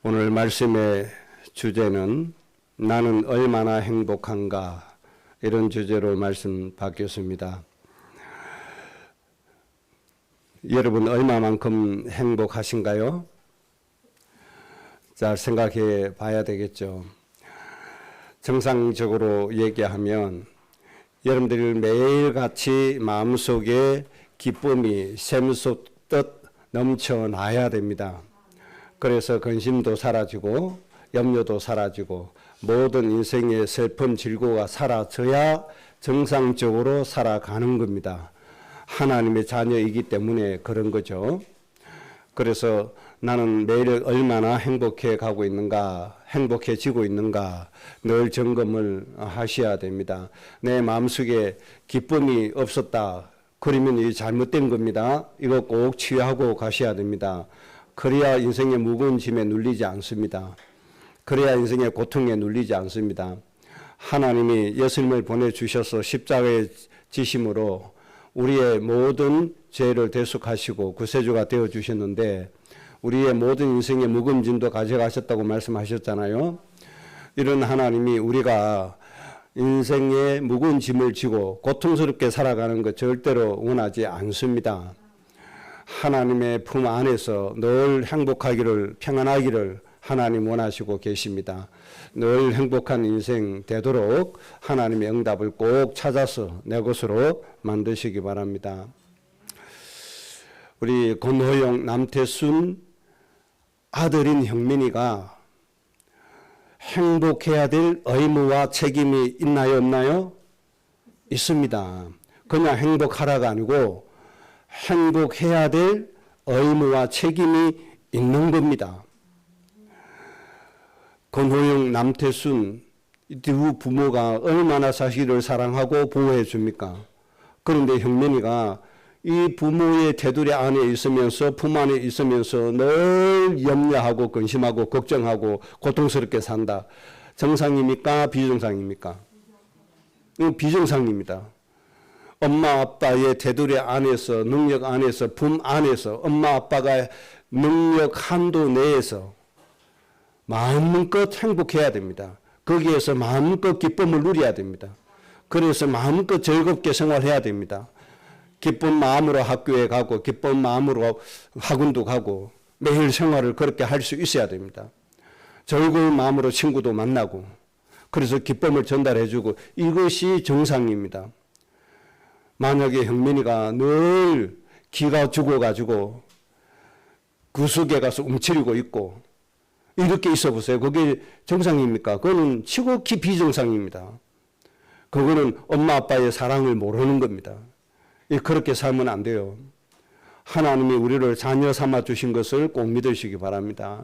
오늘 말씀의 주제는 나는 얼마나 행복한가, 이런 주제로 말씀 바뀌었습니다. 여러분 얼마만큼 행복하신가요? 잘 생각해 봐야 되겠죠. 정상적으로 얘기하면 여러분들이 매일같이 마음속에 기쁨이 샘솟듯 넘쳐나야 됩니다. 그래서 근심도 사라지고 염려도 사라지고 모든 인생의 슬픔 질고가 사라져야 정상적으로 살아가는 겁니다. 하나님의 자녀이기 때문에 그런 거죠. 그래서 나는 매일 얼마나 행복해 가고 있는가, 행복해지고 있는가 늘 점검을 하셔야 됩니다. 내 마음속에 기쁨이 없었다 그러면 이 잘못된 겁니다. 이거 꼭 치유하고 가셔야 됩니다. 그래야 인생의 무거운 짐에 눌리지 않습니다. 그래야 인생의 고통에 눌리지 않습니다. 하나님이 예수님을 보내주셔서 십자가에 지심으로 우리의 모든 죄를 대속하시고 구세주가 되어주셨는데 우리의 모든 인생의 무거운 짐도 가져가셨다고 말씀하셨잖아요. 이런 하나님이 우리가 인생의 무거운 짐을 지고 고통스럽게 살아가는 것 절대로 원하지 않습니다. 하나님의 품 안에서 늘 행복하기를, 평안하기를 하나님 원하시고 계십니다. 늘 행복한 인생 되도록 하나님의 응답을 꼭 찾아서 내 것으로 만드시기 바랍니다. 우리 권호영, 남태순 아들인 형민이가 행복해야 될 의무와 책임이 있나요, 없나요? 있습니다. 그냥 행복하라가 아니고 행복해야 될 의무와 책임이 있는 겁니다. 권호영, 남태순 두 부모가 얼마나 자식을 사랑하고 보호해 줍니까? 그런데 형민이가 이 부모의 테두리 안에 있으면서 품 안에 있으면서 늘 염려하고 근심하고 걱정하고 고통스럽게 산다. 정상입니까? 비정상입니까? 이건 비정상입니다. 엄마 아빠의 테두리 안에서, 능력 안에서, 품 안에서, 엄마 아빠가 능력 한도 내에서 마음껏 행복해야 됩니다. 거기에서 마음껏 기쁨을 누려야 됩니다. 그래서 마음껏 즐겁게 생활해야 됩니다. 기쁜 마음으로 학교에 가고 기쁜 마음으로 학원도 가고 매일 생활을 그렇게 할 수 있어야 됩니다. 즐거운 마음으로 친구도 만나고 그래서 기쁨을 전달해주고 이것이 정상입니다. 만약에 형민이가 늘 기가 죽어가지고 구석에 가서 움츠리고 있고 이렇게 있어 보세요. 그게 정상입니까? 그거는 지극히 비정상입니다. 그거는 엄마 아빠의 사랑을 모르는 겁니다. 그렇게 살면 안 돼요. 하나님이 우리를 자녀 삼아 주신 것을 꼭 믿으시기 바랍니다.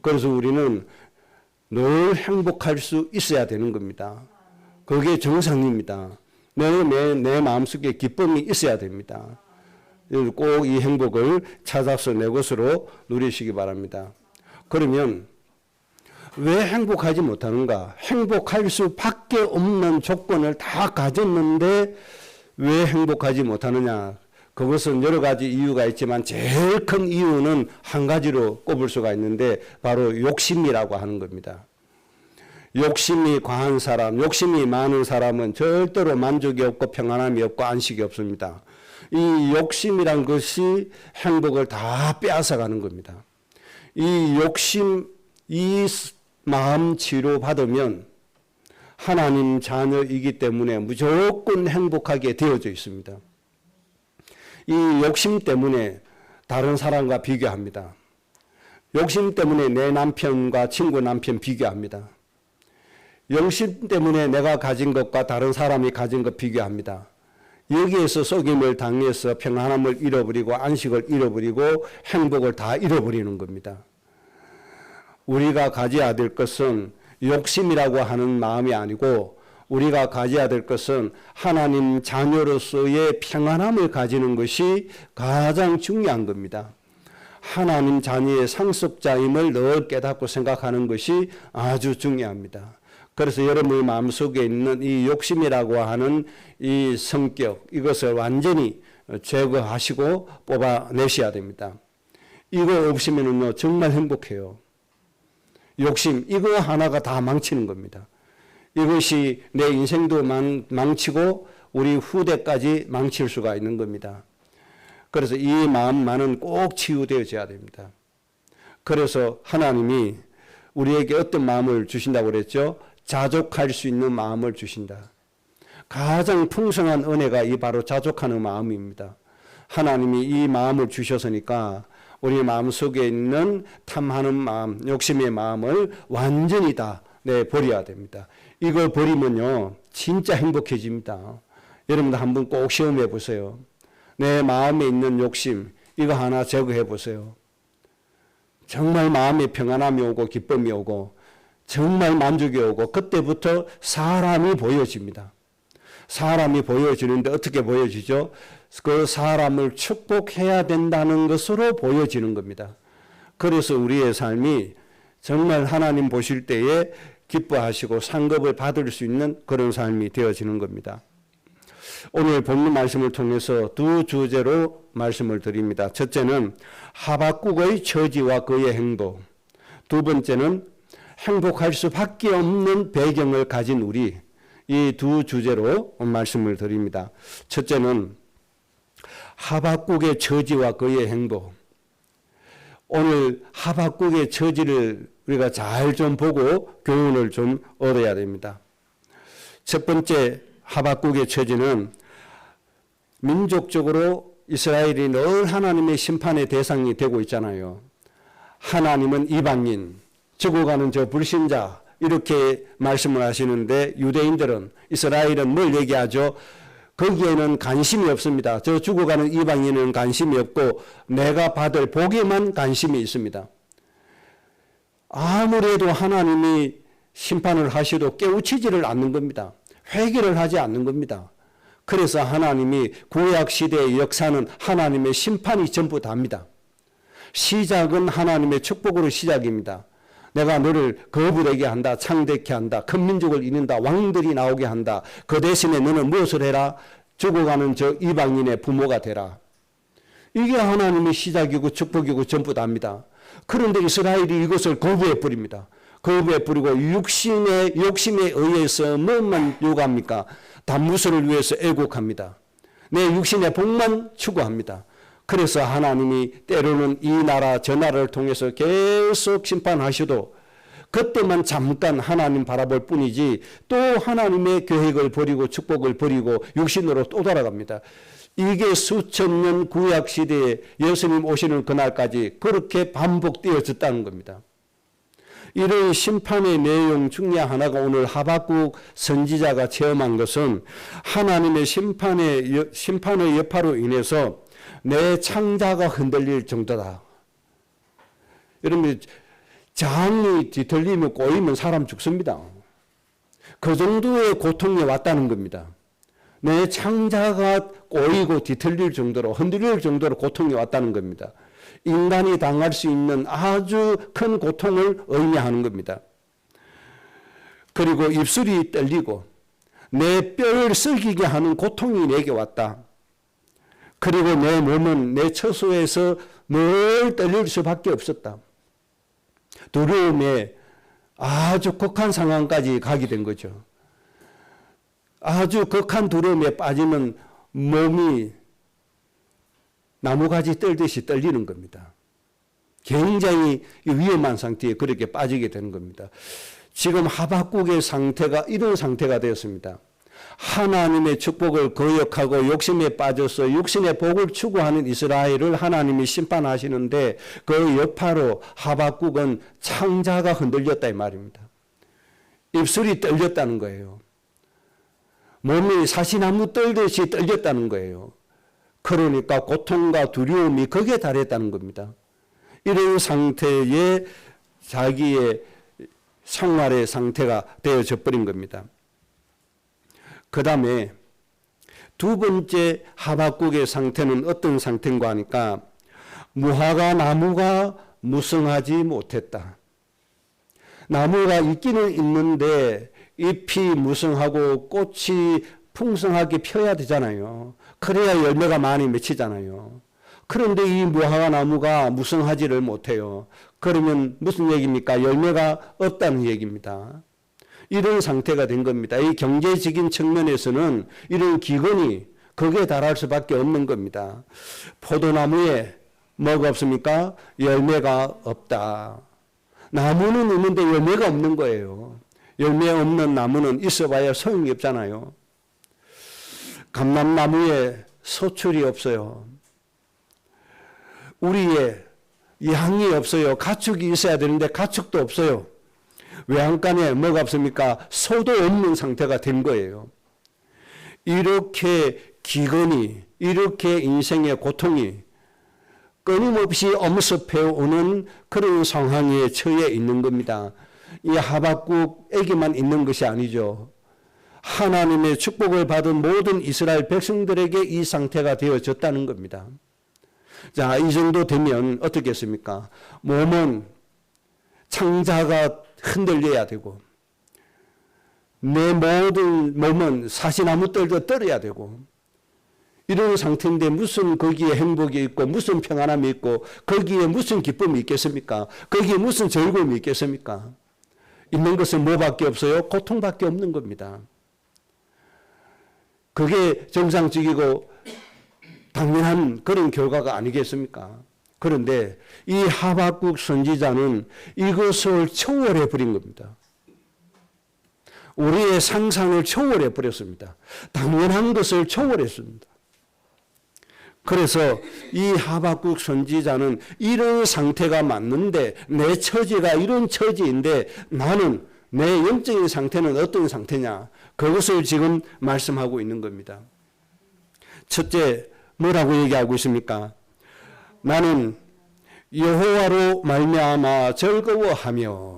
그래서 우리는 늘 행복할 수 있어야 되는 겁니다. 그게 정상입니다. 내 마음속에 기쁨이 있어야 됩니다. 꼭 이 행복을 찾아서 내 것으로 누리시기 바랍니다. 그러면 왜 행복하지 못하는가? 행복할 수밖에 없는 조건을 다 가졌는데 왜 행복하지 못하느냐? 그것은 여러 가지 이유가 있지만 제일 큰 이유는 한 가지로 꼽을 수가 있는데 바로 욕심이라고 하는 겁니다. 욕심이 과한 사람, 욕심이 많은 사람은 절대로 만족이 없고 평안함이 없고 안식이 없습니다. 이 욕심이란 것이 행복을 다 빼앗아가는 겁니다. 이 욕심, 이 마음 치료받으면 하나님 자녀이기 때문에 무조건 행복하게 되어져 있습니다. 이 욕심 때문에 다른 사람과 비교합니다. 욕심 때문에 내 남편과 친구 남편 비교합니다. 욕심 때문에 내가 가진 것과 다른 사람이 가진 것 비교합니다. 여기에서 속임을 당해서 평안함을 잃어버리고 안식을 잃어버리고 행복을 다 잃어버리는 겁니다. 우리가 가져야 될 것은 욕심이라고 하는 마음이 아니고 우리가 가져야 될 것은 하나님 자녀로서의 평안함을 가지는 것이 가장 중요한 겁니다. 하나님 자녀의 상속자임을 늘 깨닫고 생각하는 것이 아주 중요합니다. 그래서 여러분의 마음속에 있는 이 욕심이라고 하는 이 성격, 이것을 완전히 제거하시고 뽑아내셔야 됩니다. 이거 없으면요 정말 행복해요. 욕심, 이거 하나가 다 망치는 겁니다. 이것이 내 인생도 망치고 우리 후대까지 망칠 수가 있는 겁니다. 그래서 이 마음만은 꼭 치유되어져야 됩니다. 그래서 하나님이 우리에게 어떤 마음을 주신다고 그랬죠? 자족할 수 있는 마음을 주신다. 가장 풍성한 은혜가 이 바로 자족하는 마음입니다. 하나님이 이 마음을 주셨으니까 우리 마음속에 있는 탐하는 마음, 욕심의 마음을 완전히 다 버려야 됩니다. 이걸 버리면요 진짜 행복해집니다. 여러분도 한번 꼭 시험해 보세요. 내 마음에 있는 욕심 이거 하나 제거해 보세요. 정말 마음에 평안함이 오고 기쁨이 오고 정말 만족이 오고 그때부터 사람이 보여집니다. 사람이 보여지는데 어떻게 보여지죠? 그 사람을 축복해야 된다는 것으로 보여지는 겁니다. 그래서 우리의 삶이 정말 하나님 보실 때에 기뻐하시고 상급을 받을 수 있는 그런 삶이 되어지는 겁니다. 오늘 본문 말씀을 통해서 두 주제로 말씀을 드립니다. 첫째는 하박국의 처지와 그의 행복, 두 번째는 행복할 수밖에 없는 배경을 가진 우리, 이 두 주제로 말씀을 드립니다. 첫째는 하박국의 처지와 그의 행복. 오늘 하박국의 처지를 우리가 잘 좀 보고 교훈을 좀 얻어야 됩니다. 첫 번째 하박국의 처지는 민족적으로 이스라엘이 늘 하나님의 심판의 대상이 되고 있잖아요. 하나님은 이방인, 죽어가는 저 불신자 이렇게 말씀을 하시는데 유대인들은 이스라엘은 뭘 얘기하죠? 거기에는 관심이 없습니다. 저 죽어가는 이방인은 관심이 없고 내가 받을 복에만 관심이 있습니다. 아무래도 하나님이 심판을 하셔도 깨우치지를 않는 겁니다. 회개를 하지 않는 겁니다. 그래서 하나님이 구약시대의 역사는 하나님의 심판이 전부 다입니다. 시작은 하나님의 축복으로 시작입니다. 내가 너를 거부되게 한다. 창대케 한다. 큰 민족을 이룬다. 왕들이 나오게 한다. 그 대신에 너는 무엇을 해라? 죽어가는 저 이방인의 부모가 되라. 이게 하나님의 시작이고 축복이고 전부 다입니다. 그런데 이스라엘이 이것을 거부해버립니다. 거부해버리고 육신의 욕심에 의해서 뭐만 요구합니까? 단무스를 위해서 애국합니다. 내 육신의 복만 추구합니다. 그래서 하나님이 때로는 이 나라 저 나라를 통해서 계속 심판하셔도 그때만 잠깐 하나님 바라볼 뿐이지 또 하나님의 계획을 버리고 축복을 버리고 육신으로 또 돌아갑니다. 이게 수천 년 구약시대에 예수님 오시는 그날까지 그렇게 반복되어졌다는 겁니다. 이런 심판의 내용 중에 하나가 오늘 하박국 선지자가 체험한 것은 하나님의 심판의 여파로 인해서 내 창자가 흔들릴 정도다. 여러분 장이 뒤틀리면 꼬이면 사람 죽습니다. 그 정도의 고통이 왔다는 겁니다. 내 창자가 꼬이고 뒤틀릴 정도로 흔들릴 정도로 고통이 왔다는 겁니다. 인간이 당할 수 있는 아주 큰 고통을 의미하는 겁니다. 그리고 입술이 떨리고 내 뼈를 썩이게 하는 고통이 내게 왔다. 그리고 내 몸은 내 처소에서 늘 떨릴 수밖에 없었다. 두려움에 아주 극한 상황까지 가게 된 거죠. 아주 극한 두려움에 빠지면 몸이 나무가지 떨듯이 떨리는 겁니다. 굉장히 위험한 상태에 그렇게 빠지게 되는 겁니다. 지금 하박국의 상태가 이런 상태가 되었습니다. 하나님의 축복을 거역하고 욕심에 빠져서 육신의 복을 추구하는 이스라엘을 하나님이 심판하시는데 그 여파로 하박국은 창자가 흔들렸다 이 말입니다. 입술이 떨렸다는 거예요. 몸이 사시나무 떨듯이 떨렸다는 거예요. 그러니까 고통과 두려움이 극에 달했다는 겁니다. 이런 상태에 자기의 생활의 상태가 되어져 버린 겁니다. 그 다음에 두 번째 하박국의 상태는 어떤 상태인가 하니까 무화과 나무가 무성하지 못했다. 나무가 있기는 있는데 잎이 무성하고 꽃이 풍성하게 펴야 되잖아요. 그래야 열매가 많이 맺히잖아요. 그런데 이 무화과 나무가 무성하지를 못해요. 그러면 무슨 얘기입니까? 열매가 없다는 얘기입니다. 이런 상태가 된 겁니다. 이 경제적인 측면에서는 이런 기근이 거기에 달할 수밖에 없는 겁니다. 포도나무에 뭐가 없습니까? 열매가 없다. 나무는 있는데 열매가 없는 거예요. 열매 없는 나무는 있어봐야 소용이 없잖아요. 감람나무에 소출이 없어요. 우리의 양이 없어요. 가축이 있어야 되는데 가축도 없어요. 외양간에 뭐가 없습니까? 소도 없는 상태가 된 거예요. 이렇게 기근이, 이렇게 인생의 고통이 끊임없이 엄습해오는 그런 상황에 처해 있는 겁니다. 이 하박국에게만 있는 것이 아니죠. 하나님의 축복을 받은 모든 이스라엘 백성들에게 이 상태가 되어졌다는 겁니다. 자, 이 정도 되면 어떻겠습니까? 몸은 창자가 흔들려야 되고 내 모든 몸은 사시나무 떨도 떨어야 되고 이런 상태인데 무슨 거기에 행복이 있고 무슨 평안함이 있고 거기에 무슨 기쁨이 있겠습니까? 거기에 무슨 즐거움이 있겠습니까? 있는 것은 뭐밖에 없어요? 고통밖에 없는 겁니다. 그게 정상적이고 당연한 그런 결과가 아니겠습니까? 그런데 이 하박국 선지자는 이것을 초월해 버린 겁니다. 우리의 상상을 초월해 버렸습니다. 당연한 것을 초월했습니다. 그래서 이 하박국 선지자는 이런 상태가 맞는데 내 처지가 이런 처지인데 나는 내 영적인 상태는 어떤 상태냐? 그것을 지금 말씀하고 있는 겁니다. 첫째, 뭐라고 얘기하고 있습니까? 나는 여호와로 말미암아 즐거워하며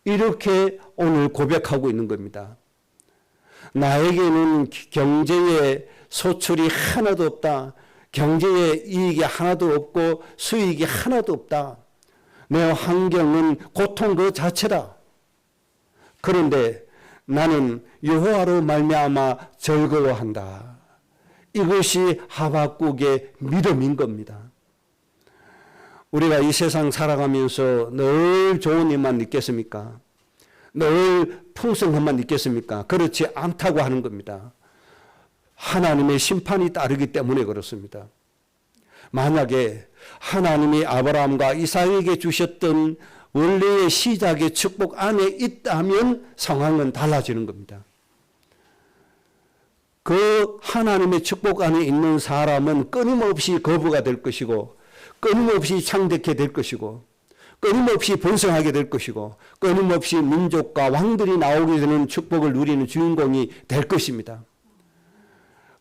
이렇게 오늘 고백하고 있는 겁니다. 나에게는 경제의 소출이 하나도 없다. 경제의 이익이 하나도 없고 수익이 하나도 없다. 내 환경은 고통 그 자체다. 그런데 나는 여호와로 말미암아 즐거워한다. 이것이 하박국의 믿음인 겁니다. 우리가 이 세상 살아가면서 늘 좋은 일만 느꼈습니까? 늘 풍성함만 느꼈습니까? 그렇지 않다고 하는 겁니다. 하나님의 심판이 따르기 때문에 그렇습니다. 만약에 하나님이 아브라함과 이삭에게 주셨던 원래의 시작의 축복 안에 있다면 상황은 달라지는 겁니다. 그 하나님의 축복 안에 있는 사람은 끊임없이 거부가 될 것이고 끊임없이 창대케 될 것이고 끊임없이 번성하게 될 것이고 끊임없이 민족과 왕들이 나오게 되는 축복을 누리는 주인공이 될 것입니다.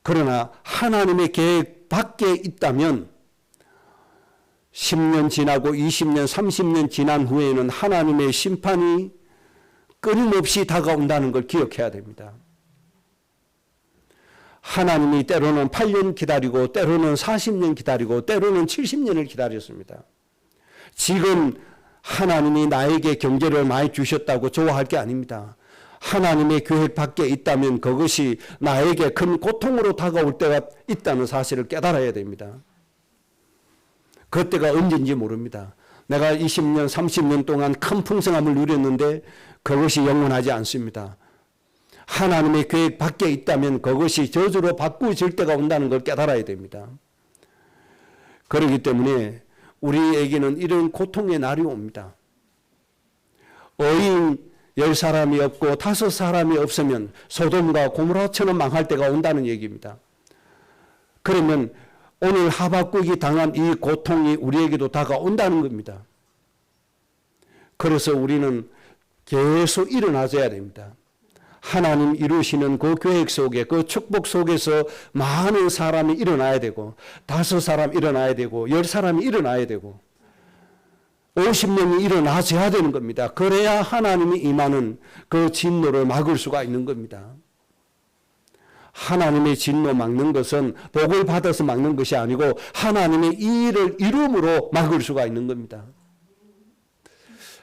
그러나 하나님의 계획 밖에 있다면 10년 지나고 20년, 30년 지난 후에는 하나님의 심판이 끊임없이 다가온다는 걸 기억해야 됩니다. 하나님이 때로는 8년 기다리고 때로는 40년 기다리고 때로는 70년을 기다렸습니다. 지금 하나님이 나에게 경제를 많이 주셨다고 좋아할 게 아닙니다. 하나님의 계획 밖에 있다면 그것이 나에게 큰 고통으로 다가올 때가 있다는 사실을 깨달아야 됩니다. 그때가 언제인지 모릅니다. 내가 20년, 30년 동안 큰 풍성함을 누렸는데 그것이 영원하지 않습니다. 하나님의 계획 밖에 있다면 그것이 저주로 바꾸어질 때가 온다는 걸 깨달아야 됩니다. 그렇기 때문에 우리에게는 이런 고통의 날이 옵니다. 어인 10사람이 없고 5사람이 없으면 소돔과 고모라처럼 망할 때가 온다는 얘기입니다. 그러면 오늘 하박국이 당한 이 고통이 우리에게도 다가온다는 겁니다. 그래서 우리는 계속 일어나줘야 됩니다. 하나님 이루시는 그 계획 속에 그 축복 속에서 많은 사람이 일어나야 되고 5사람 일어나야 되고 10사람이 일어나야 되고 50명이 일어나줘야 되는 겁니다. 그래야 하나님이 임하는 그 진노를 막을 수가 있는 겁니다. 하나님의 진노 막는 것은 복을 받아서 막는 것이 아니고 하나님의 이 일을 이룸으로 막을 수가 있는 겁니다.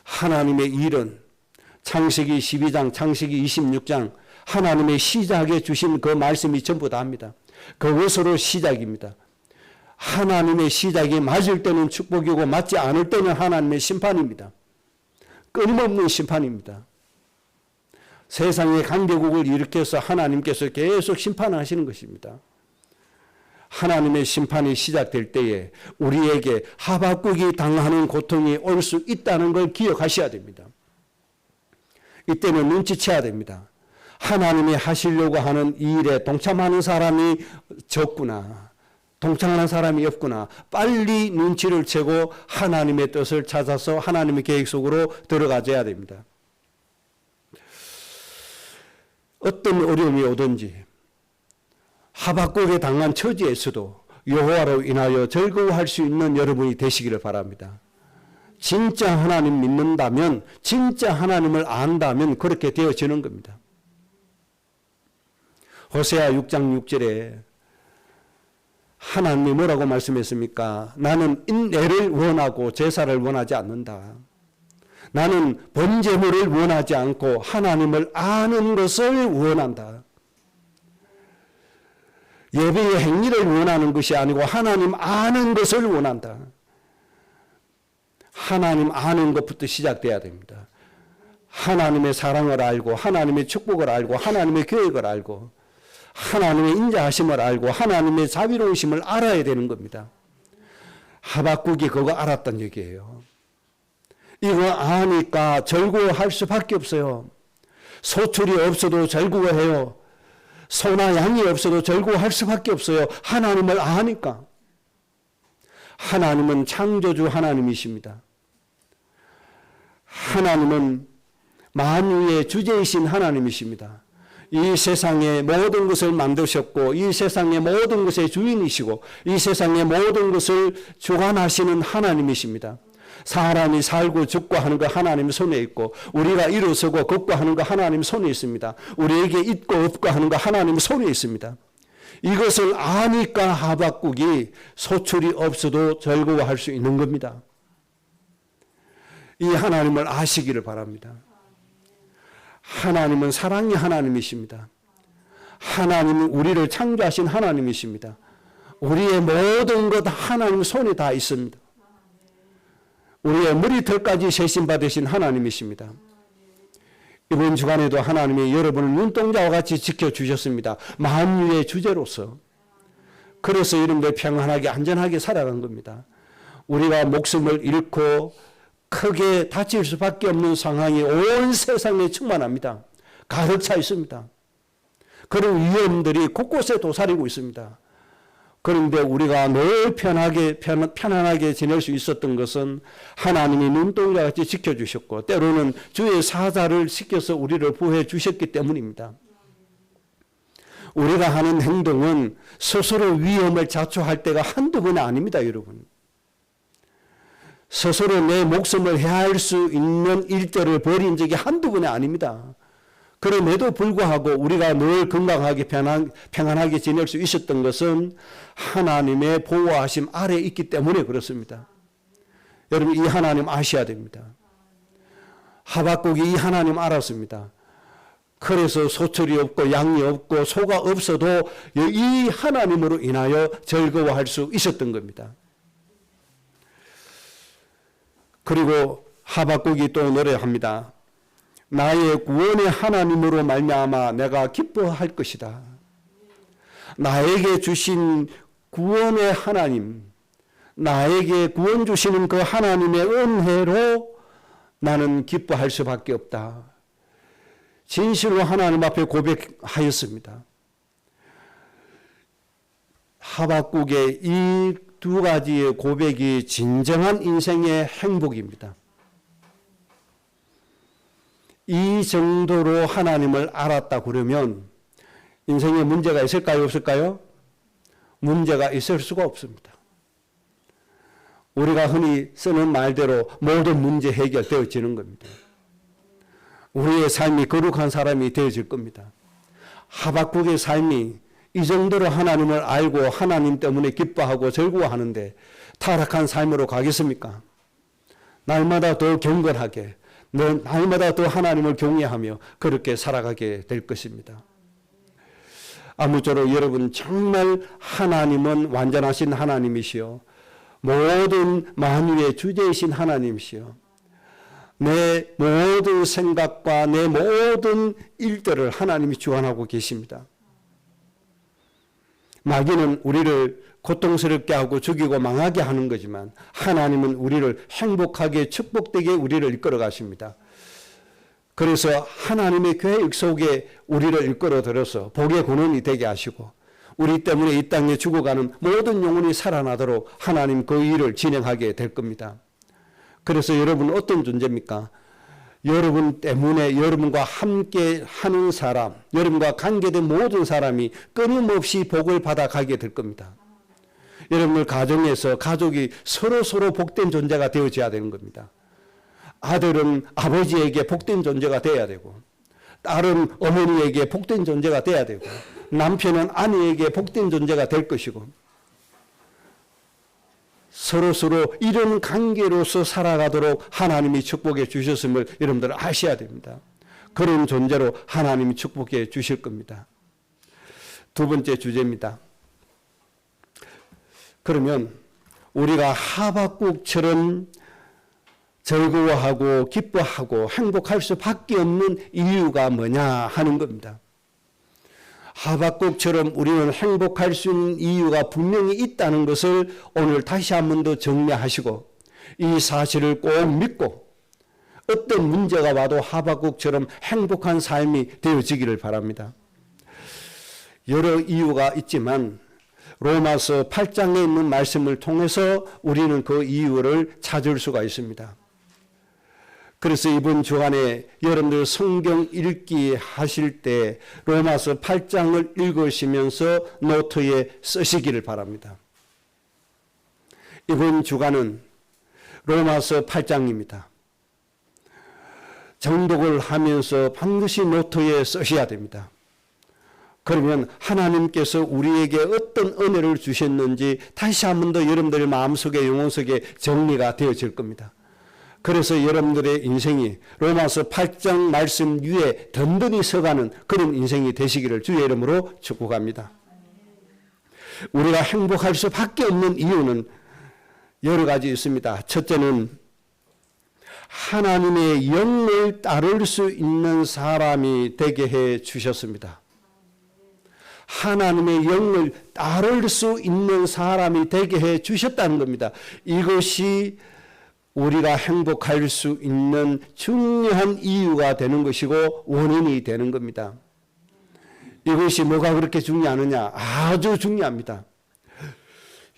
하나님의 일은 창세기 12장, 창세기 26장 하나님의 시작에 주신 그 말씀이 전부 다입니다. 그것으로 시작입니다. 하나님의 시작이 맞을 때는 축복이고 맞지 않을 때는 하나님의 심판입니다. 끊임없는 심판입니다. 세상의 강대국을 일으켜서 하나님께서 계속 심판하시는 것입니다. 하나님의 심판이 시작될 때에 우리에게 하박국이 당하는 고통이 올 수 있다는 걸 기억하셔야 됩니다. 이때는 눈치채야 됩니다. 하나님이 하시려고 하는 이 일에 동참하는 사람이 적구나. 동참하는 사람이 없구나. 빨리 눈치를 채고 하나님의 뜻을 찾아서 하나님의 계획 속으로 들어가줘야 됩니다. 어떤 어려움이 오든지 하박국에 당한 처지에서도 여호와로 인하여 즐거워할 수 있는 여러분이 되시기를 바랍니다. 진짜 하나님 믿는다면, 진짜 하나님을 안다면 그렇게 되어지는 겁니다. 호세아 6장 6절에 하나님이 뭐라고 말씀했습니까? 나는 인내를 원하고 제사를 원하지 않는다. 나는 번제물을 원하지 않고 하나님을 아는 것을 원한다. 예배의 행위를 원하는 것이 아니고 하나님 아는 것을 원한다. 하나님 아는 것부터 시작돼야 됩니다. 하나님의 사랑을 알고 하나님의 축복을 알고 하나님의 계획을 알고 하나님의 인자하심을 알고 하나님의 자비로우심을 알아야 되는 겁니다. 하박국이 그거 알았던 얘기예요. 이거 아니까 즐거워할 수밖에 없어요. 소출이 없어도 즐거워해요. 소나 양이 없어도 즐거워할 수밖에 없어요. 하나님을 아니까. 하나님은 창조주 하나님이십니다. 하나님은 만유의 주제이신 하나님이십니다. 이 세상의 모든 것을 만드셨고 이 세상의 모든 것의 주인이시고 이 세상의 모든 것을 주관하시는 하나님이십니다. 사람이 살고 죽고 하는 거 하나님 손에 있고 우리가 일어서고 걷고 하는 거 하나님 손에 있습니다. 우리에게 있고 없고 하는 거 하나님 손에 있습니다. 이것을 아니까 하박국이 소출이 없어도 즐거워할 수 있는 겁니다. 이 하나님을 아시기를 바랍니다. 하나님은 사랑의 하나님이십니다. 하나님은 우리를 창조하신 하나님이십니다. 우리의 모든 것 하나님 손에 다 있습니다. 우리의 머리털까지 세심받으신 하나님이십니다. 이번 주간에도 하나님이 여러분을 눈동자와 같이 지켜주셨습니다. 만유의 주제로서. 그래서 여러분들 평안하게 안전하게 살아간 겁니다. 우리가 목숨을 잃고 크게 다칠 수밖에 없는 상황이 온 세상에 충만합니다. 가득 차 있습니다. 그런 위험들이 곳곳에 도사리고 있습니다. 그런데 우리가 늘 편안하게 지낼 수 있었던 것은 하나님이 눈동자같이 지켜주셨고 때로는 주의 사자를 시켜서 우리를 보호해 주셨기 때문입니다. 우리가 하는 행동은 스스로 위험을 자초할 때가 한두 번이 아닙니다, 여러분. 스스로 내 목숨을 해할 수 있는 일들을 벌인 적이 한두 번이 아닙니다. 그럼에도 불구하고 우리가 늘 건강하게 평안하게 지낼 수 있었던 것은 하나님의 보호하심 아래에 있기 때문에 그렇습니다. 여러분 이 하나님 아셔야 됩니다. 하박국이 이 하나님 알았습니다. 그래서 소출이 없고 양이 없고 소가 없어도 이 하나님으로 인하여 즐거워할 수 있었던 겁니다. 그리고 하박국이 또 노래합니다. 나의 구원의 하나님으로 말미암아 내가 기뻐할 것이다. 나에게 주신 구원의 하나님, 나에게 구원 주시는 그 하나님의 은혜로 나는 기뻐할 수밖에 없다. 진실로 하나님 앞에 고백하였습니다. 하박국의 이 두 가지의 고백이 진정한 인생의 행복입니다. 이 정도로 하나님을 알았다 그러면 인생에 문제가 있을까요? 없을까요? 문제가 있을 수가 없습니다. 우리가 흔히 쓰는 말대로 모든 문제 해결되어지는 겁니다. 우리의 삶이 거룩한 사람이 되어질 겁니다. 하박국의 삶이 이 정도로 하나님을 알고 하나님 때문에 기뻐하고 즐거워하는데 타락한 삶으로 가겠습니까? 날마다 더 경건하게 날마다 더 하나님을 경외하며 그렇게 살아가게 될 것입니다. 아무쪼록 여러분 정말 하나님은 완전하신 하나님이시요 모든 만유의 주제이신 하나님이시요 내 모든 생각과 내 모든 일들을 하나님이 주관하고 계십니다. 마귀는 우리를 고통스럽게 하고 죽이고 망하게 하는 거지만 하나님은 우리를 행복하게 축복되게 우리를 이끌어 가십니다. 그래서 하나님의 계획 속에 우리를 이끌어 들어서 복의 근원이 되게 하시고 우리 때문에 이 땅에 죽어가는 모든 영혼이 살아나도록 하나님 그 일을 진행하게 될 겁니다. 그래서 여러분 어떤 존재입니까? 여러분 때문에 여러분과 함께 하는 사람, 여러분과 관계된 모든 사람이 끊임없이 복을 받아가게 될 겁니다. 여러분들 가정에서 가족이 서로 복된 존재가 되어져야 되는 겁니다. 아들은 아버지에게 복된 존재가 돼야 되고 딸은 어머니에게 복된 존재가 돼야 되고 남편은 아내에게 복된 존재가 될 것이고 서로 이런 관계로서 살아가도록 하나님이 축복해 주셨음을 여러분들 아셔야 됩니다. 그런 존재로 하나님이 축복해 주실 겁니다. 두 번째 주제입니다. 그러면 우리가 하박국처럼 즐거워하고 기뻐하고 행복할 수밖에 없는 이유가 뭐냐 하는 겁니다. 하박국처럼 우리는 행복할 수 있는 이유가 분명히 있다는 것을 오늘 다시 한 번 더 정리하시고 이 사실을 꼭 믿고 어떤 문제가 와도 하박국처럼 행복한 삶이 되어지기를 바랍니다. 여러 이유가 있지만 로마서 8장에 있는 말씀을 통해서 우리는 그 이유를 찾을 수가 있습니다. 그래서 이번 주간에 여러분들 성경 읽기 하실 때 로마서 8장을 읽으시면서 노트에 쓰시기를 바랍니다. 이번 주간은 로마서 8장입니다. 정독을 하면서 반드시 노트에 쓰셔야 됩니다. 그러면 하나님께서 우리에게 어떤 은혜를 주셨는지 다시 한 번 더 여러분들의 마음속에 영혼 속에 정리가 되어질 겁니다. 그래서 여러분들의 인생이 로마서 8장 말씀 위에 든든히 서가는 그런 인생이 되시기를 주의 이름으로 축복합니다. 우리가 행복할 수밖에 없는 이유는 여러 가지 있습니다. 첫째는 하나님의 영을 따를 수 있는 사람이 되게 해 주셨습니다. 하나님의 영을 따를 수 있는 사람이 되게 해 주셨다는 겁니다. 이것이 우리가 행복할 수 있는 중요한 이유가 되는 것이고 원인이 되는 겁니다. 이것이 뭐가 그렇게 중요하느냐? 아주 중요합니다.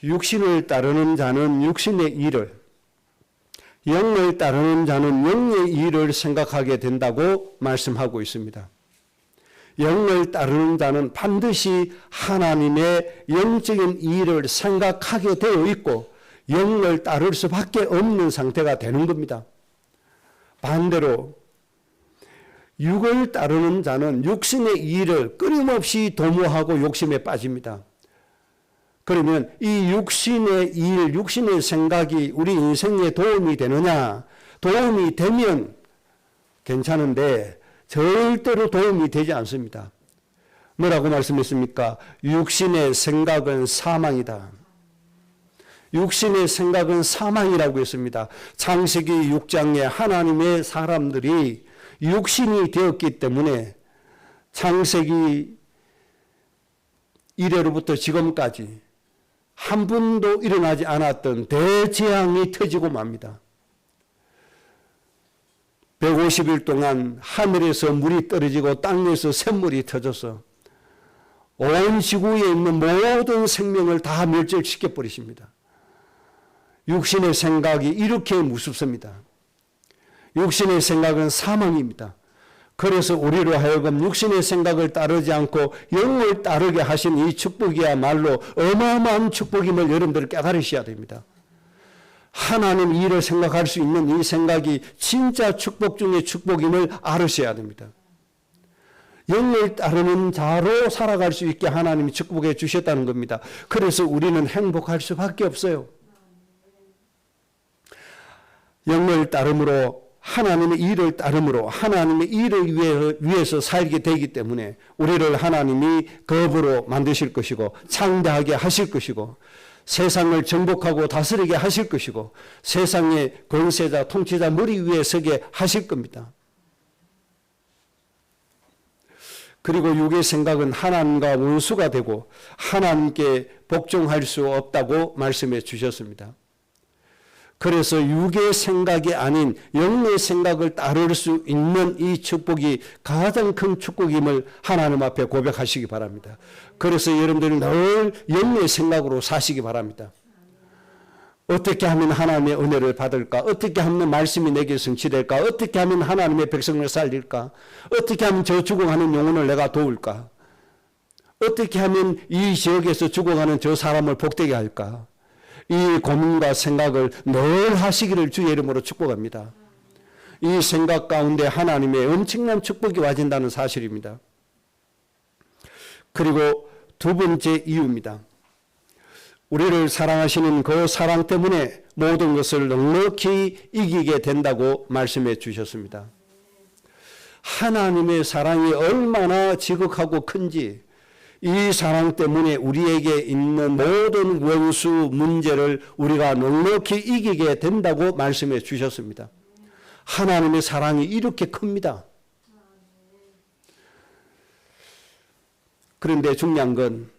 육신을 따르는 자는 육신의 일을, 영을 따르는 자는 영의 일을 생각하게 된다고 말씀하고 있습니다. 영을 따르는 자는 반드시 하나님의 영적인 일을 생각하게 되어 있고 영을 따를 수밖에 없는 상태가 되는 겁니다. 반대로 육을 따르는 자는 육신의 일을 끊임없이 도모하고 욕심에 빠집니다. 그러면 이 육신의 일, 육신의 생각이 우리 인생에 도움이 되느냐? 도움이 되면 괜찮은데 절대로 도움이 되지 않습니다. 뭐라고 말씀했습니까? 육신의 생각은 사망이다. 육신의 생각은 사망이라고 했습니다. 창세기 6장에 하나님의 사람들이 육신이 되었기 때문에 창세기 이래로부터 지금까지 한 번도 일어나지 않았던 대재앙이 터지고 맙니다. 150일 동안 하늘에서 물이 떨어지고 땅에서 샘물이 터져서 온 지구에 있는 모든 생명을 다 멸절시켜 버리십니다. 육신의 생각이 이렇게 무섭습니다. 육신의 생각은 사망입니다. 그래서 우리로 하여금 육신의 생각을 따르지 않고 영을 따르게 하신 이 축복이야말로 어마어마한 축복임을 여러분들 깨달으셔야 됩니다. 하나님 일을 생각할 수 있는 이 생각이 진짜 축복 중의 축복임을 알으셔야 됩니다. 영을 따르는 자로 살아갈 수 있게 하나님이 축복해 주셨다는 겁니다. 그래서 우리는 행복할 수밖에 없어요. 영을 따름으로 하나님의 일을 따름으로 하나님의 일을 위해서 살게 되기 때문에 우리를 하나님이 거부로 만드실 것이고 창대하게 하실 것이고 세상을 정복하고 다스리게 하실 것이고 세상의 권세자 통치자 머리 위에 서게 하실 겁니다. 그리고 육의 생각은 하나님과 원수가 되고 하나님께 복종할 수 없다고 말씀해 주셨습니다. 그래서 육의 생각이 아닌 영의 생각을 따를 수 있는 이 축복이 가장 큰 축복임을 하나님 앞에 고백하시기 바랍니다. 그래서 여러분들이 늘 영의 생각으로 사시기 바랍니다. 어떻게 하면 하나님의 은혜를 받을까? 어떻게 하면 말씀이 내게 성취될까? 어떻게 하면 하나님의 백성을 살릴까? 어떻게 하면 저 죽어가는 영혼을 내가 도울까? 어떻게 하면 이 지역에서 죽어가는 저 사람을 복되게 할까? 이 고민과 생각을 늘 하시기를 주의 이름으로 축복합니다. 이 생각 가운데 하나님의 엄청난 축복이 와진다는 사실입니다. 그리고 두 번째 이유입니다. 우리를 사랑하시는 그 사랑 때문에 모든 것을 넉넉히 이기게 된다고 말씀해 주셨습니다. 하나님의 사랑이 얼마나 지극하고 큰지 이 사랑 때문에 우리에게 있는 모든 원수 문제를 우리가 넉넉히 이기게 된다고 말씀해 주셨습니다. 하나님의 사랑이 이렇게 큽니다. 그런데 중요한 건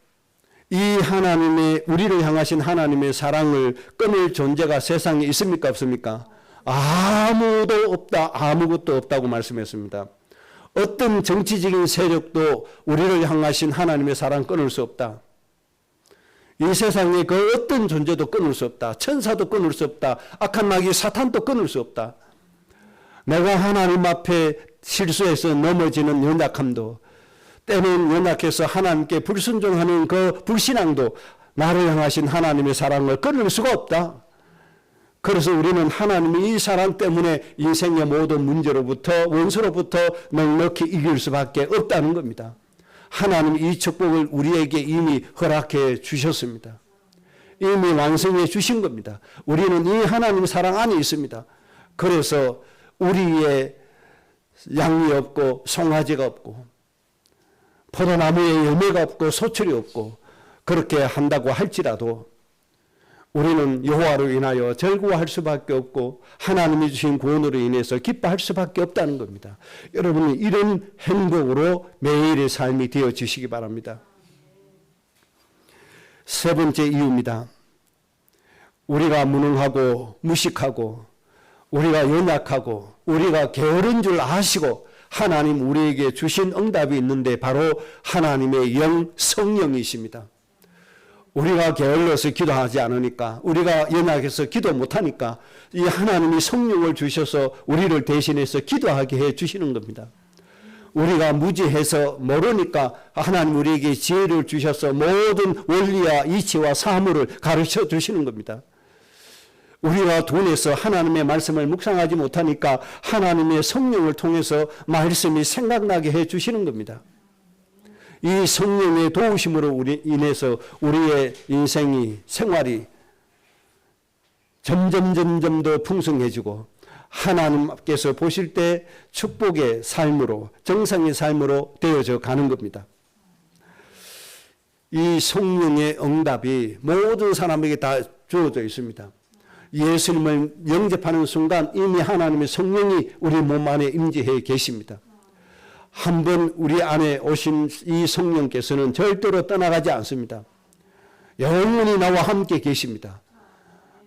이 하나님의 우리를 향하신 하나님의 사랑을 끊을 존재가 세상에 있습니까? 없습니까? 아무도 없다. 아무것도 없다고 말씀했습니다. 어떤 정치적인 세력도 우리를 향하신 하나님의 사랑 끊을 수 없다. 이 세상에 그 어떤 존재도 끊을 수 없다. 천사도 끊을 수 없다. 악한 마귀 사탄도 끊을 수 없다. 내가 하나님 앞에 실수해서 넘어지는 연약함도 때는 연약해서 하나님께 불순종하는 그 불신앙도 나를 향하신 하나님의 사랑을 끊을 수가 없다. 그래서 우리는 하나님의 이 사랑 때문에 인생의 모든 문제로부터 원수로부터 넉넉히 이길 수밖에 없다는 겁니다. 하나님이 이 축복을 우리에게 이미 허락해 주셨습니다. 이미 완성해 주신 겁니다. 우리는 이 하나님의 사랑 안에 있습니다. 그래서 우리의 양이 없고 송아지가 없고 포도나무에 열매가 없고 소출이 없고 그렇게 한다고 할지라도 우리는 여호와로 인하여 즐거워할 수밖에 없고 하나님이 주신 구원으로 인해서 기뻐할 수밖에 없다는 겁니다. 여러분은 이런 행복으로 매일의 삶이 되어지시기 바랍니다. 세 번째 이유입니다. 우리가 무능하고 무식하고 우리가 연약하고 우리가 게으른 줄 아시고 하나님 우리에게 주신 응답이 있는데 바로 하나님의 영 성령이십니다. 우리가 게을러서 기도하지 않으니까 우리가 연약해서 기도 못하니까 이 하나님이 성령을 주셔서 우리를 대신해서 기도하게 해 주시는 겁니다. 우리가 무지해서 모르니까 하나님 우리에게 지혜를 주셔서 모든 원리와 이치와 사물을 가르쳐 주시는 겁니다. 우리가 돈에서 하나님의 말씀을 묵상하지 못하니까 하나님의 성령을 통해서 말씀이 생각나게 해 주시는 겁니다. 이 성령의 도우심으로 인해서 우리의 인생이 생활이 점점 더 풍성해지고 하나님께서 보실 때 축복의 삶으로 정상의 삶으로 되어져 가는 겁니다. 이 성령의 응답이 모든 사람에게 다 주어져 있습니다. 예수님을 영접하는 순간 이미 하나님의 성령이 우리 몸 안에 임재해 계십니다. 한번 우리 안에 오신 이 성령께서는 절대로 떠나가지 않습니다. 영원히 나와 함께 계십니다.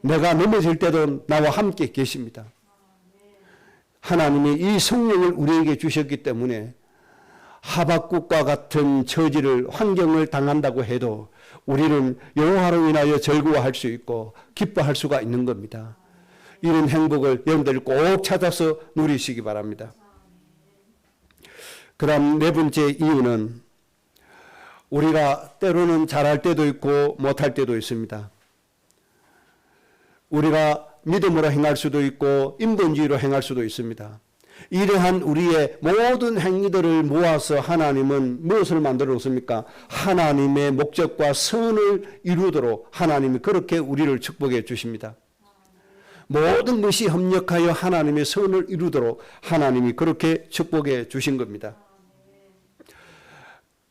내가 넘어질 때도 나와 함께 계십니다. 하나님이 이 성령을 우리에게 주셨기 때문에 하박국과 같은 처지를 환경을 당한다고 해도 우리는 여호와로 인하여 즐거워할 수 있고 기뻐할 수가 있는 겁니다. 이런 행복을 여러분들 꼭 찾아서 누리시기 바랍니다. 그 다음 네 번째 이유는 우리가 때로는 잘할 때도 있고 못할 때도 있습니다. 우리가 믿음으로 행할 수도 있고 인본주의로 행할 수도 있습니다. 이러한 우리의 모든 행위들을 모아서 하나님은 무엇을 만들어 놓습니까? 하나님의 목적과 선을 이루도록 하나님이 그렇게 우리를 축복해 주십니다. 모든 것이 협력하여 하나님의 선을 이루도록 하나님이 그렇게 축복해 주신 겁니다.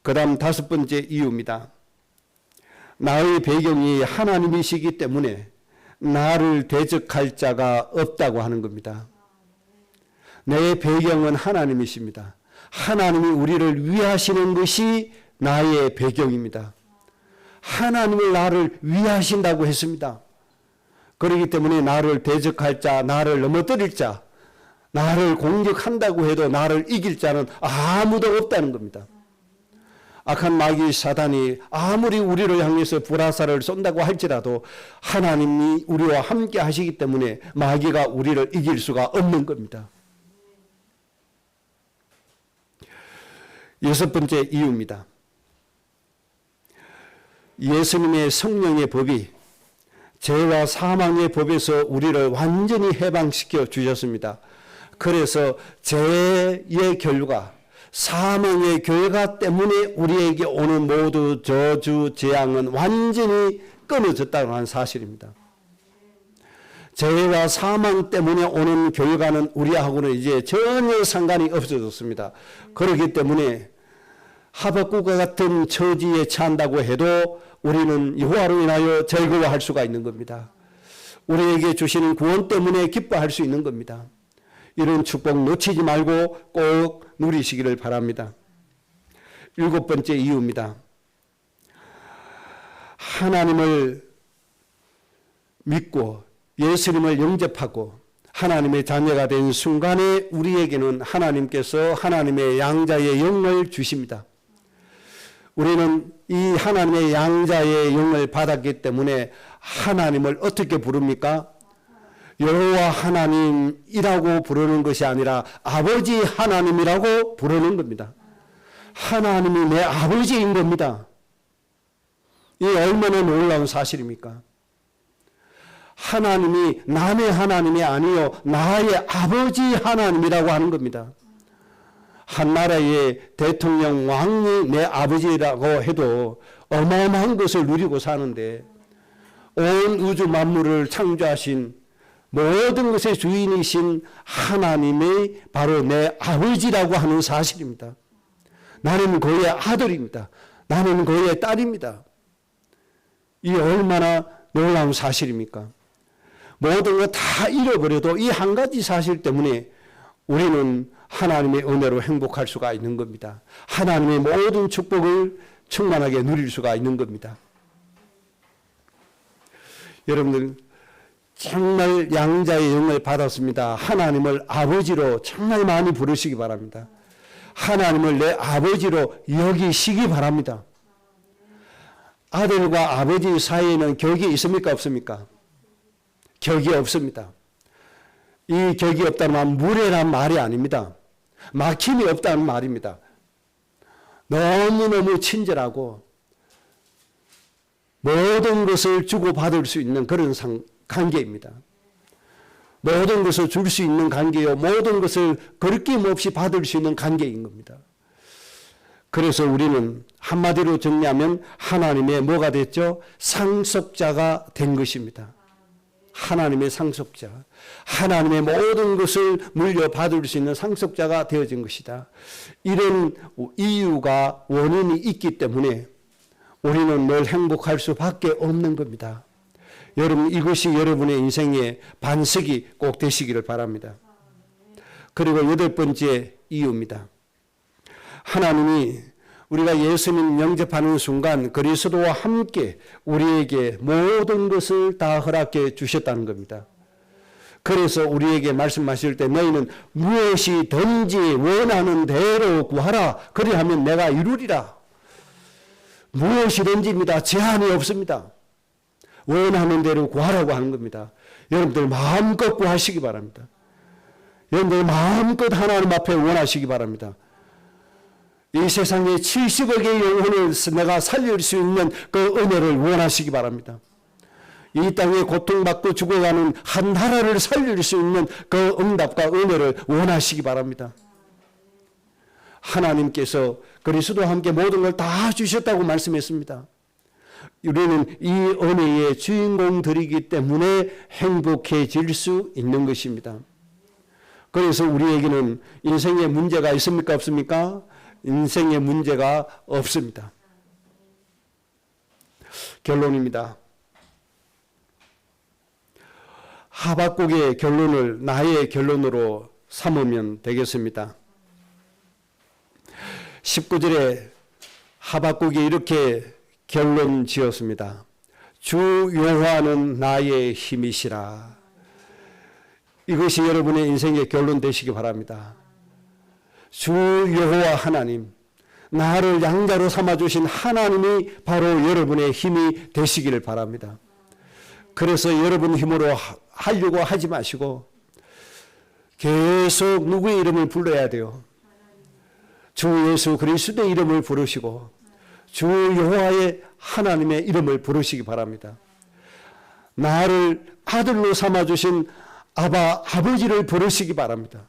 그 다음 5번째 이유입니다. 나의 배경이 하나님이시기 때문에 나를 대적할 자가 없다고 하는 겁니다. 내 배경은 하나님이십니다. 하나님이 우리를 위하시는 것이 나의 배경입니다. 하나님을 나를 위하신다고 했습니다. 그렇기 때문에 나를 대적할 자, 나를 넘어뜨릴 자, 나를 공격한다고 해도 나를 이길 자는 아무도 없다는 겁니다. 악한 마귀 사단이 아무리 우리를 향해서 불화살을 쏜다고 할지라도 하나님이 우리와 함께 하시기 때문에 마귀가 우리를 이길 수가 없는 겁니다. 6번째 이유입니다. 예수님의 성령의 법이 죄와 사망의 법에서 우리를 완전히 해방시켜 주셨습니다. 그래서 죄의 결과, 사망의 결과 때문에 우리에게 오는 모두 저주, 재앙은 완전히 끊어졌다는 하는 사실입니다. 죄와 사망 때문에 오는 결과는 우리하고는 이제 전혀 상관이 없어졌습니다. 그렇기 때문에 하박국과 같은 처지에 처한다고 해도 우리는 여호와로 인하여 즐거워할 수가 있는 겁니다. 우리에게 주시는 구원 때문에 기뻐할 수 있는 겁니다. 이런 축복 놓치지 말고 꼭 누리시기를 바랍니다. 7번째 이유입니다. 하나님을 믿고 예수님을 영접하고 하나님의 자녀가 된 순간에 우리에게는 하나님께서 하나님의 양자의 영을 주십니다. 우리는 이 하나님의 양자의 영을 받았기 때문에 하나님을 어떻게 부릅니까? 여호와 하나님이라고 부르는 것이 아니라 아버지 하나님이라고 부르는 겁니다. 하나님이 내 아버지인 겁니다. 이 얼마나 놀라운 사실입니까? 하나님이 남의 하나님이 아니요 나의 아버지 하나님이라고 하는 겁니다. 한 나라의 대통령 왕이 내 아버지라고 해도 어마어마한 것을 누리고 사는데 온 우주 만물을 창조하신 모든 것의 주인이신 하나님이 바로 내 아버지라고 하는 사실입니다. 나는 그의 아들입니다. 나는 그의 딸입니다. 이 얼마나 놀라운 사실입니까? 모든 것 다 잃어버려도 이 한 가지 사실 때문에 우리는 하나님의 은혜로 행복할 수가 있는 겁니다. 하나님의 모든 축복을 충만하게 누릴 수가 있는 겁니다. 여러분들 정말 양자의 영을 받았습니다. 하나님을 아버지로 정말 많이 부르시기 바랍니다. 하나님을 내 아버지로 여기시기 바랍니다. 아들과 아버지 사이에는 격이 있습니까? 없습니까? 격이 없습니다. 이 격이 없다는 말은 무례란 말이 아닙니다. 막힘이 없다는 말입니다. 너무너무 친절하고 모든 것을 주고받을 수 있는 그런 관계입니다. 모든 것을 줄 수 있는 관계요. 모든 것을 거리낌 없이 받을 수 있는 관계인 겁니다. 그래서 우리는 한마디로 정리하면 하나님의 뭐가 됐죠? 상속자가 된 것입니다. 하나님의 상속자. 하나님의 모든 것을 물려받을 수 있는 상속자가 되어진 것이다. 이런 이유가 원인이 있기 때문에 우리는 늘 행복할 수밖에 없는 겁니다. 여러분 이것이 여러분의 인생의 반석이 꼭 되시기를 바랍니다. 그리고 8번째 이유입니다. 하나님이 우리가 예수님 영접하는 순간 그리스도와 함께 우리에게 모든 것을 다 허락해 주셨다는 겁니다. 그래서 우리에게 말씀하실 때 너희는 무엇이든지 원하는 대로 구하라. 그리하면 내가 이루리라. 무엇이든지입니다. 제한이 없습니다. 원하는 대로 구하라고 하는 겁니다. 여러분들 마음껏 구하시기 바랍니다. 여러분들 마음껏 하나님 앞에 원하시기 바랍니다. 이 세상에 70억의 영혼을 내가 살릴 수 있는 그 은혜를 원하시기 바랍니다. 이 땅에 고통받고 죽어가는 한 나라를 살릴 수 있는 그 응답과 은혜를 원하시기 바랍니다. 하나님께서 그리스도와 함께 모든 걸 다 주셨다고 말씀했습니다. 우리는 이 은혜의 주인공들이기 때문에 행복해질 수 있는 것입니다. 그래서 우리에게는 인생에 문제가 있습니까? 없습니까? 인생에 문제가 없습니다. 결론입니다. 하박국의 결론을 나의 결론으로 삼으면 되겠습니다. 19절에 하박국이 이렇게 결론 지었습니다. 주 여호와는 나의 힘이시라. 이것이 여러분의 인생의 결론 되시기 바랍니다. 주 여호와 하나님, 나를 양자로 삼아주신 하나님이 바로 여러분의 힘이 되시기를 바랍니다. 그래서 여러분 힘으로 하려고 하지 마시고 계속 누구의 이름을 불러야 돼요. 주 예수 그리스도의 이름을 부르시고 주 여호와의 하나님의 이름을 부르시기 바랍니다. 나를 아들로 삼아주신 아버지를 부르시기 바랍니다.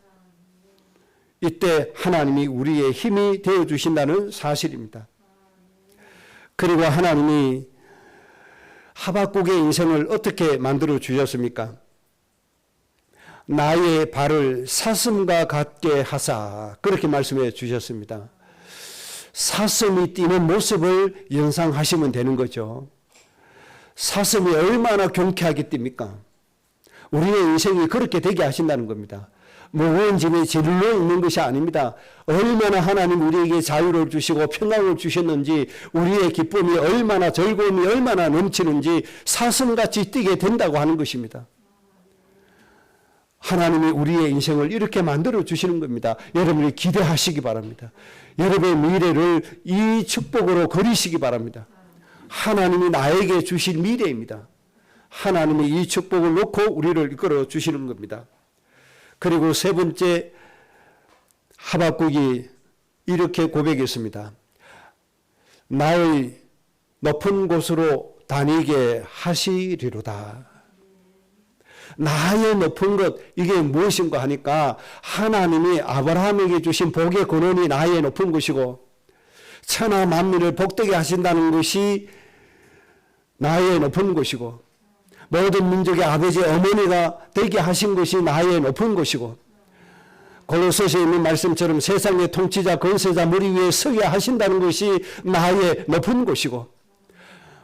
이때 하나님이 우리의 힘이 되어주신다는 사실입니다. 그리고 하나님이 하박국의 인생을 어떻게 만들어 주셨습니까? 나의 발을 사슴과 같게 하사, 그렇게 말씀해 주셨습니다. 사슴이 뛰는 모습을 연상하시면 되는 거죠. 사슴이 얼마나 경쾌하게 뜁니까? 우리의 인생이 그렇게 되게 하신다는 겁니다. 무거운 짐에 질러 있는 것이 아닙니다. 얼마나 하나님 우리에게 자유를 주시고 평강을 주셨는지, 우리의 기쁨이 얼마나, 즐거움이 얼마나 넘치는지 사슴같이 뛰게 된다고 하는 것입니다. 하나님이 우리의 인생을 이렇게 만들어 주시는 겁니다. 여러분이 기대하시기 바랍니다. 여러분의 미래를 이 축복으로 그리시기 바랍니다. 하나님이 나에게 주실 미래입니다. 하나님이 이 축복을 놓고 우리를 이끌어 주시는 겁니다. 그리고 세 번째, 하박국이 이렇게 고백했습니다. 나의 높은 곳으로 다니게 하시리로다. 나의 높은 것, 이게 무엇인가 하니까 하나님이 아브라함에게 주신 복의 근원이 나의 높은 것이고 천하 만민을 복되게 하신다는 것이 나의 높은 것이고 모든 민족의 아버지 어머니가 되게 하신 것이 나의 높은 것이고 골로새서에 있는 말씀처럼 세상의 통치자 권세자 머리 위에 서게 하신다는 것이 나의 높은 것이고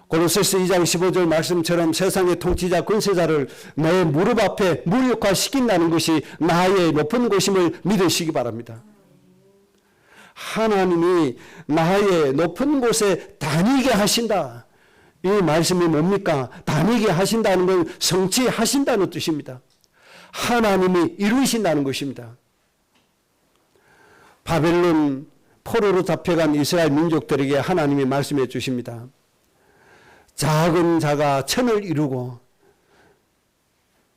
골로새서 2장 15절 말씀처럼 세상의 통치자 권세자를 내 무릎 앞에 무력화시킨다는 것이 나의 높은 것임을 믿으시기 바랍니다. 하나님이 나의 높은 곳에 다니게 하신다. 이 말씀이 뭡니까? 다니게 하신다는 건 성취하신다는 뜻입니다. 하나님이 이루신다는 것입니다. 바벨론 포로로 잡혀간 이스라엘 민족들에게 하나님이 말씀해 주십니다. 작은 자가 천을 이루고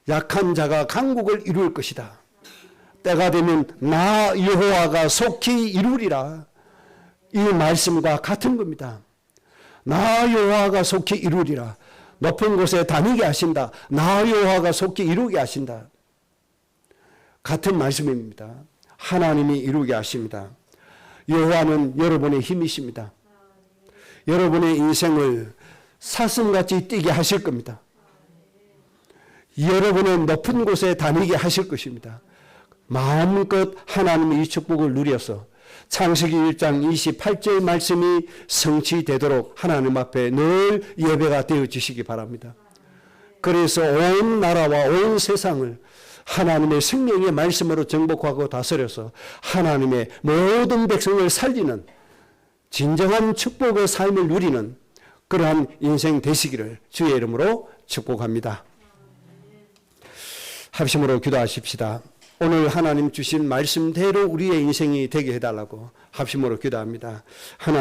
약한 자가 강국을 이룰 것이다. 때가 되면 나 여호와가 속히 이루리라. 이 말씀과 같은 겁니다. 나 여호와가 속히 이루리라. 높은 곳에 다니게 하신다. 나 여호와가 속히 이루게 하신다. 같은 말씀입니다. 하나님이 이루게 하십니다. 여호와는 여러분의 힘이십니다. 여러분의 인생을 사슴같이 뛰게 하실 겁니다. 여러분의 높은 곳에 다니게 하실 것입니다. 마음껏 하나님의 이 축복을 누려서 창세기 1장 28절 말씀이 성취되도록 하나님 앞에 늘 예배가 되어지시기 바랍니다. 그래서 온 나라와 온 세상을 하나님의 생명의 말씀으로 정복하고 다스려서 하나님의 모든 백성을 살리는 진정한 축복의 삶을 누리는 그러한 인생 되시기를 주의 이름으로 축복합니다. 합심으로 기도하십시다. 오늘 하나님 주신 말씀대로 우리의 인생이 되게 해달라고 합심으로 기도합니다. 하나님